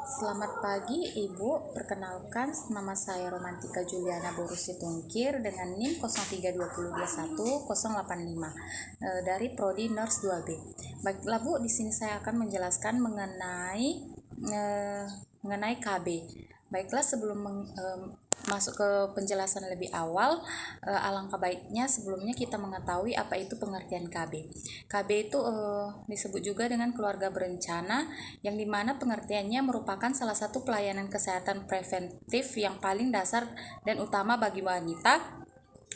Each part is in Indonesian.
Selamat pagi Ibu, perkenalkan nama saya Romantika Juliana Borusi Tungkir dengan NIM 032021 dari Prodi Nurse 2B. Baiklah Bu, di sini saya akan menjelaskan mengenai KB. Baiklah, sebelum masuk ke penjelasan lebih awal, alangkah baiknya sebelumnya kita mengetahui apa itu pengertian KB. KB itu disebut juga dengan keluarga berencana, yang dimana pengertiannya merupakan salah satu pelayanan kesehatan preventif yang paling dasar dan utama bagi wanita.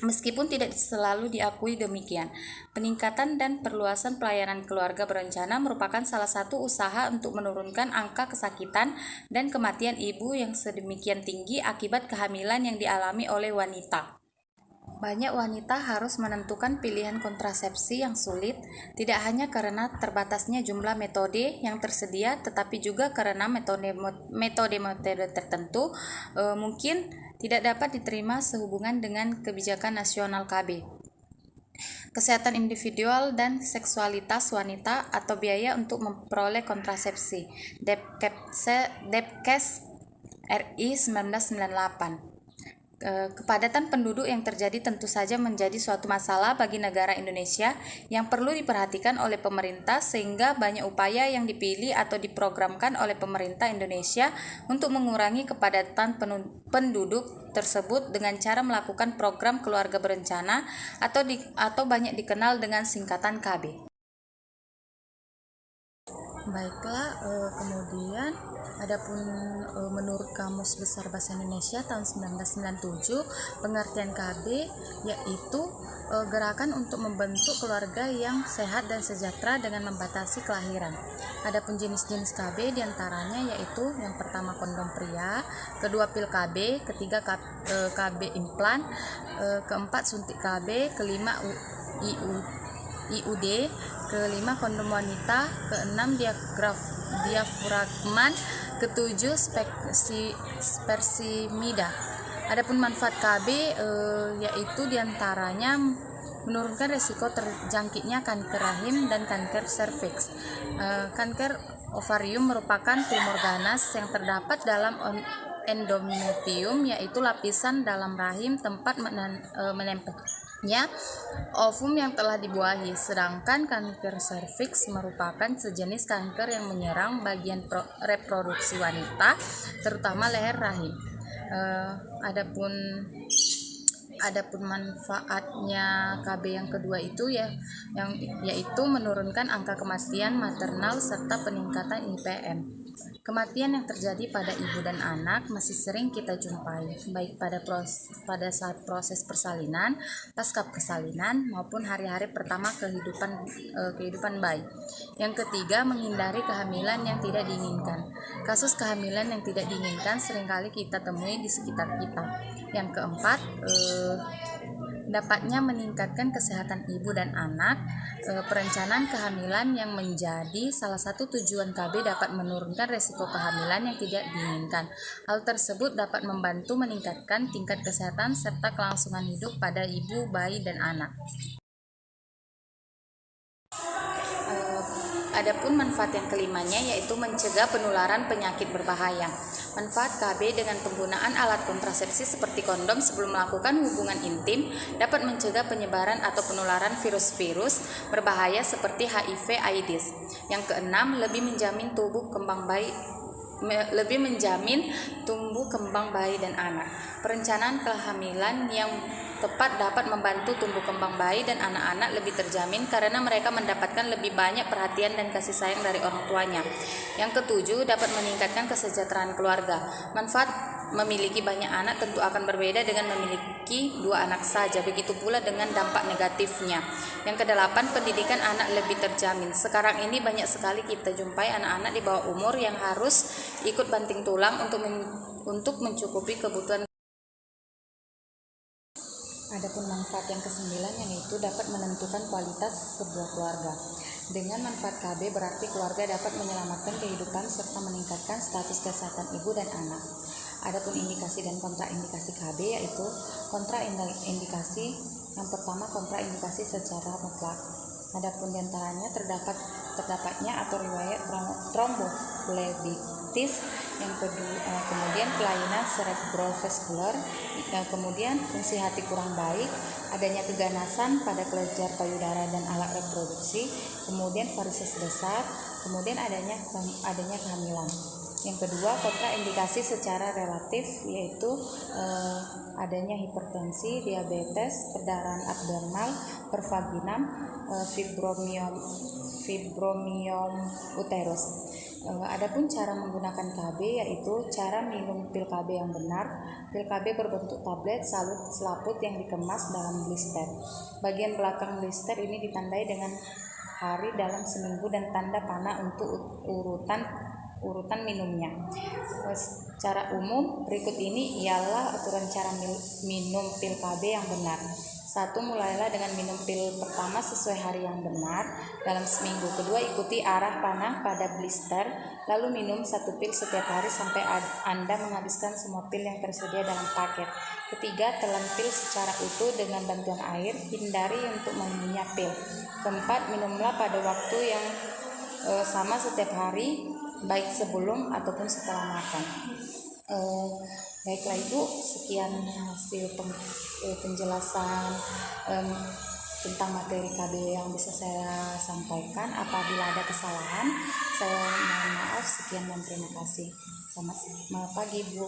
Meskipun tidak selalu diakui demikian, peningkatan dan perluasan pelayanan keluarga berencana merupakan salah satu usaha untuk menurunkan angka kesakitan dan kematian ibu yang sedemikian tinggi akibat kehamilan yang dialami oleh wanita. Banyak wanita harus menentukan pilihan kontrasepsi yang sulit, tidak hanya karena terbatasnya jumlah metode yang tersedia, tetapi juga karena metode tertentu mungkin tidak dapat diterima sehubungan dengan kebijakan nasional KB. Kesehatan individual dan seksualitas wanita atau biaya untuk memperoleh kontrasepsi, Depkes RI 1998. Kepadatan penduduk yang terjadi tentu saja menjadi suatu masalah bagi negara Indonesia yang perlu diperhatikan oleh pemerintah, sehingga banyak upaya yang dipilih atau diprogramkan oleh pemerintah Indonesia untuk mengurangi kepadatan penduduk tersebut dengan cara melakukan program keluarga berencana atau banyak dikenal dengan singkatan KB. Baiklah, kemudian adapun menurut Kamus Besar Bahasa Indonesia tahun 1997, pengertian KB yaitu gerakan untuk membentuk keluarga yang sehat dan sejahtera dengan membatasi kelahiran. Adapun jenis-jenis KB diantaranya yaitu yang pertama kondom pria, kedua pil KB, ketiga KB implan, keempat suntik KB, kelima IUD, kelima kondom wanita, keenam diafragman, ketujuh spersimida. Adapun manfaat KB yaitu diantaranya menurunkan resiko terjangkitnya kanker rahim dan kanker serviks. Kanker ovarium merupakan tumor ganas yang terdapat dalam endometrium, yaitu lapisan dalam rahim tempat menempelnya ovum yang telah dibuahi. Sedangkan kanker serviks merupakan sejenis kanker yang menyerang bagian reproduksi wanita, terutama leher rahim. Adapun manfaatnya KB yang kedua itu yaitu menurunkan angka kematian maternal serta peningkatan IPM. Kematian yang terjadi pada ibu dan anak masih sering kita jumpai, baik pada saat proses persalinan, pasca persalinan, maupun hari-hari pertama kehidupan bayi. Yang ketiga, menghindari kehamilan yang tidak diinginkan. Kasus kehamilan yang tidak diinginkan seringkali kita temui di sekitar kita. Yang keempat, dapatnya meningkatkan kesehatan ibu dan anak. Perencanaan kehamilan yang menjadi salah satu tujuan KB dapat menurunkan resiko kehamilan yang tidak diinginkan. Hal tersebut dapat membantu meningkatkan tingkat kesehatan serta kelangsungan hidup pada ibu, bayi, dan anak. Adapun manfaat yang kelimanya yaitu mencegah penularan penyakit berbahaya. Manfaat KB dengan penggunaan alat kontrasepsi seperti kondom sebelum melakukan hubungan intim dapat mencegah penyebaran atau penularan virus-virus berbahaya seperti HIV/AIDS. Yang keenam, lebih menjamin tumbuh kembang bayi dan anak. Perencanaan kehamilan yang tepat dapat membantu tumbuh kembang bayi dan anak-anak lebih terjamin karena mereka mendapatkan lebih banyak perhatian dan kasih sayang dari orang tuanya. Yang ketujuh, dapat meningkatkan kesejahteraan keluarga. Manfaat memiliki banyak anak tentu akan berbeda dengan memiliki 2 anak saja. Begitu pula dengan dampak negatifnya. Yang kedelapan, pendidikan anak lebih terjamin. Sekarang ini banyak sekali kita jumpai anak-anak di bawah umur yang harus ikut banting tulang untuk mencukupi kebutuhan. Adapun manfaat yang kesembilan yaitu dapat menentukan kualitas sebuah keluarga. Dengan manfaat KB berarti keluarga dapat menyelamatkan kehidupan serta meningkatkan status kesehatan ibu dan anak. Adapun indikasi dan kontraindikasi KB yaitu kontraindikasi yang pertama kontraindikasi secara mutlak. Adapun diantaranya terdapatnya atau riwayat tromboflebik hepatitis, yang kedua kemudian kelainan cerebrovaskular, kemudian fungsi hati kurang baik, adanya keganasan pada kelenjar payudara dan alat reproduksi, kemudian varises besar, kemudian adanya kehamilan. Yang kedua, kontraindikasi secara relatif yaitu adanya hipertensi, diabetes, perdarahan abnormal, pervaginam, fibromiom uterus. Adapun cara menggunakan KB yaitu cara minum pil KB yang benar. Pil KB berbentuk tablet selaput yang dikemas dalam blister. Bagian belakang blister ini ditandai dengan hari dalam seminggu dan tanda panah untuk urutan minumnya. Secara umum berikut ini ialah aturan cara minum pil KB yang benar. 1. Mulailah dengan minum pil pertama sesuai hari yang benar dalam seminggu. Kedua, ikuti arah panah pada blister, lalu minum 1 pil setiap hari sampai Anda menghabiskan semua pil yang tersedia dalam paket. Ketiga, telan pil secara utuh dengan bantuan air, hindari untuk mengunyah pil. Keempat, minumlah pada waktu yang sama setiap hari, baik sebelum ataupun setelah makan. Baiklah Ibu, sekian hasil penjelasan tentang materi KB yang bisa saya sampaikan. Apabila ada kesalahan, saya mohon maaf. Sekian dan terima kasih. Selamat pagi Bu.